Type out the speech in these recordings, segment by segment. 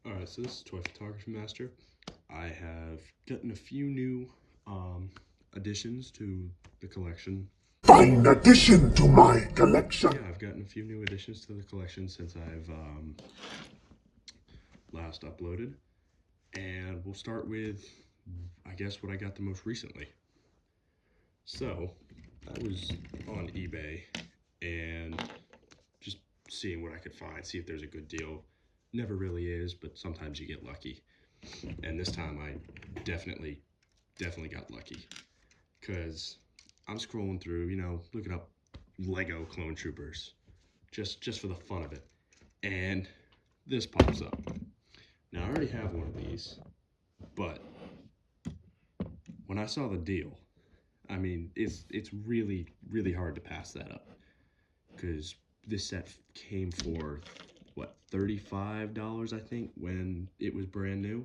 Alright, so this is Toy Photography Master. I have gotten a few new additions to the collection. Fine addition to my collection. Yeah, I've gotten a few new additions to the collection since I've last uploaded. And we'll start with, I guess, what I got the most recently. So, I was on eBay and just seeing what I could find, see if there's a good deal. Never really is, but sometimes you get lucky. And this time I definitely got lucky, because I'm scrolling through, looking up Lego clone troopers just for the fun of it, and this pops up. Now I already have one of these, but when I saw the deal, I mean, it's really hard to pass that up, because this set came for what, $35, I think, when it was brand new.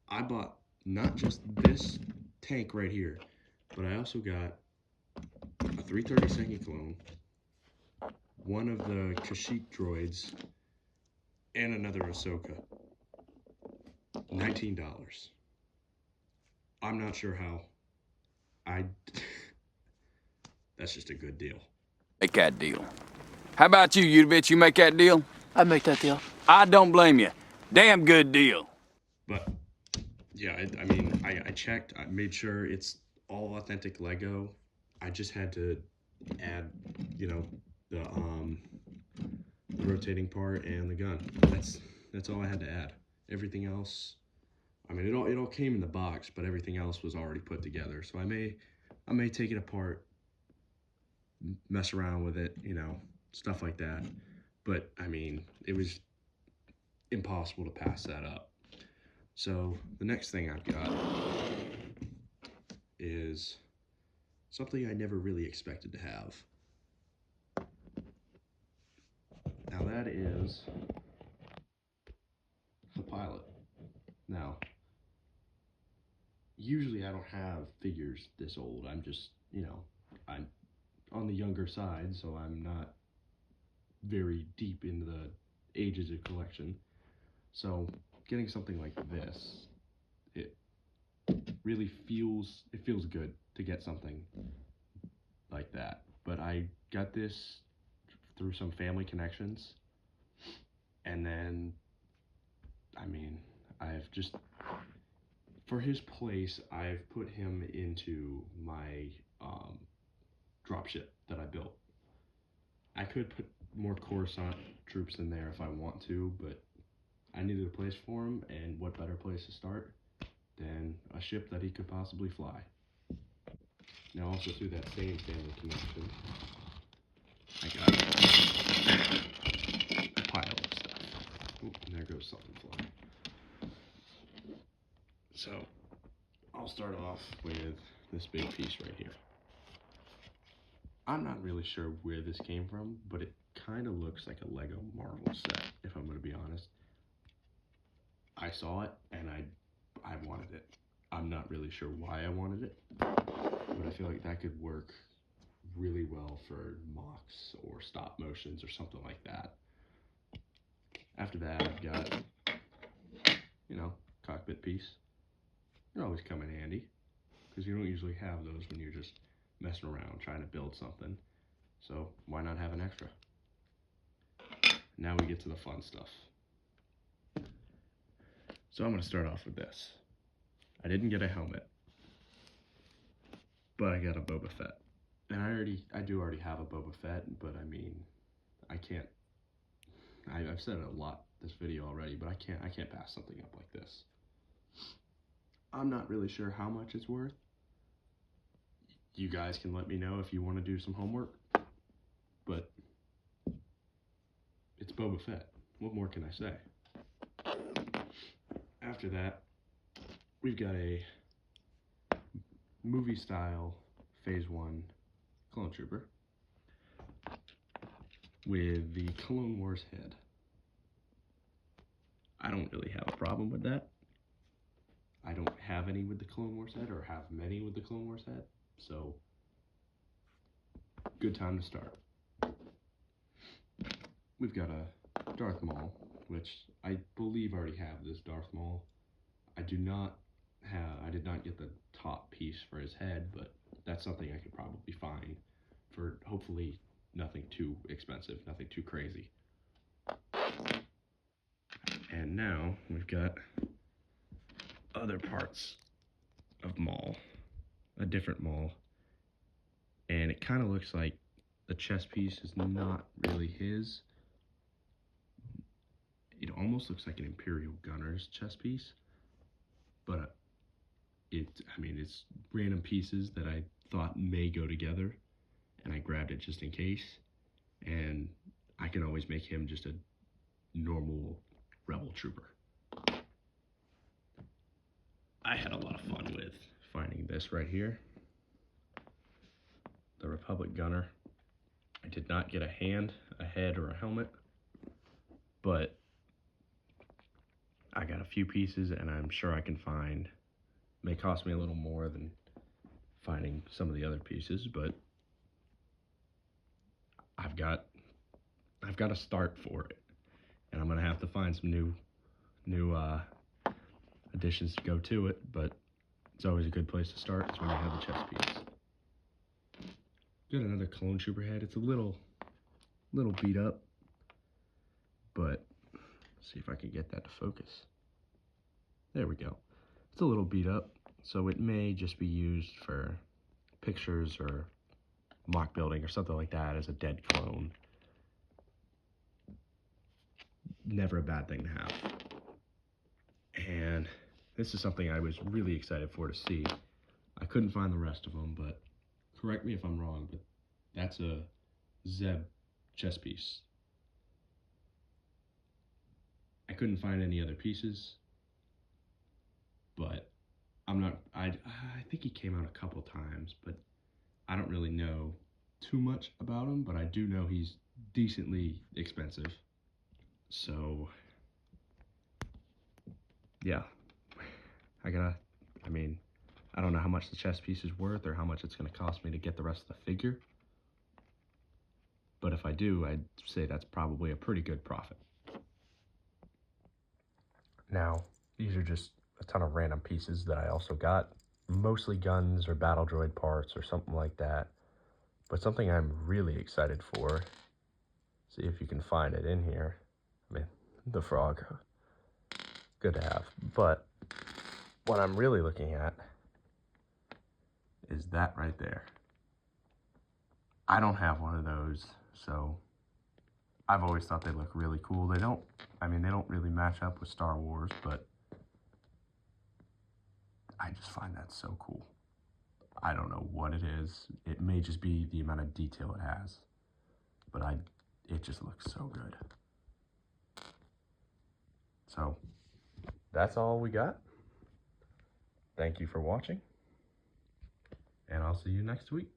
I bought not just this tank right here, but I also got a 332nd clone, one of the Kashyyk droids, and another Ahsoka. $19. I'm not sure how. That's just a good deal. Make that deal. How about you, Udovich? You make that deal? I'd make that deal. I don't blame you. Damn good deal. But yeah, I mean, I checked. I made sure it's all authentic Lego. I just had to add, the rotating part and the gun. That's all I had to add. Everything else, I mean, it all came in the box, but everything else was already put together. So I may take it apart, mess around with it, stuff like that. But I mean, it was impossible to pass that up. So the next thing I've got is something I never really expected to have. Now that is the pilot. Now, usually I don't have figures this old. I'm just, I'm on the younger side, so I'm not very deep into the ages of collection. So getting something like this, it really feels good to get something like that. But I got this through some family connections, and then, I mean, I've just, for his place, I've put him into my dropship that I built. I could put more Coruscant troops in there if I want to, but I needed a place for him, and what better place to start than a ship that he could possibly fly. Now, also through that same family connection, I got a pile of stuff. Ooh, and there goes something flying. So, I'll start off with this big piece right here. I'm not really sure where this came from, but it kind of looks like a Lego Marvel set, if I'm going to be honest. I saw it, and I wanted it. I'm not really sure why I wanted it, but I feel like that could work really well for mocks or stop motions or something like that. After that, I've got, cockpit piece. They always come in handy, because you don't usually have those when you're just messing around trying to build something. So why not have an extra? Now we get to the fun stuff. So I'm going to start off with this. I didn't get a helmet, but I got a Boba Fett. And I do already have a Boba Fett, but I mean, I can't, I've said it a lot this video already, but I can't pass something up like this. I'm not really sure how much it's worth. You guys can let me know if you want to do some homework, but it's Boba Fett. What more can I say? After that, we've got a movie style Phase 1 clone trooper with the Clone Wars head. I don't really have a problem with that. I don't have any with the Clone Wars head, or have many with the Clone Wars head, so good time to start. We've got a Darth Maul which I believe I already have this Darth Maul. I did not get the top piece for his head, but that's something I could probably find for hopefully nothing too expensive, nothing too crazy. And now we've got other parts of Maul, a different Maul, and it kind of looks like the chest piece is not really his. It almost looks like an Imperial Gunner's chest piece, but it's random pieces that I thought may go together, and I grabbed it just in case, and I can always make him just a normal rebel trooper. I had a lot of fun with finding this right here, the Republic Gunner. I did not get a hand, a head, or a helmet, but I got a few pieces, and I'm sure I can find, may cost me a little more than finding some of the other pieces, but I've got a start for it, and I'm gonna have to find some new additions to go to it, but it's always a good place to start is when you have the chest piece. Got another clone trooper head. It's a little beat up, but let's see if I can get that to focus. There we go. It's a little beat up, so it may just be used for pictures or mock building or something like that as a dead clone. Never a bad thing to have. And this is something I was really excited for to see. I couldn't find the rest of them, but correct me if I'm wrong, but that's a Zeb chest piece. I couldn't find any other pieces, but I think he came out a couple times, but I don't really know too much about him, but I do know he's decently expensive. So yeah, I don't know how much the chest piece is worth or how much it's going to cost me to get the rest of the figure. But if I do, I'd say that's probably a pretty good profit. Now, these are just a ton of random pieces that I also got. Mostly guns or battle droid parts or something like that. But something I'm really excited for, see if you can find it in here. I mean, the frog, good to have. But what I'm really looking at is that right there. I don't have one of those, so I've always thought they look really cool. They don't really match up with Star Wars, but I just find that so cool. I don't know what it is. It may just be the amount of detail it has, but it just looks so good. So that's all we got. Thank you for watching, and I'll see you next week.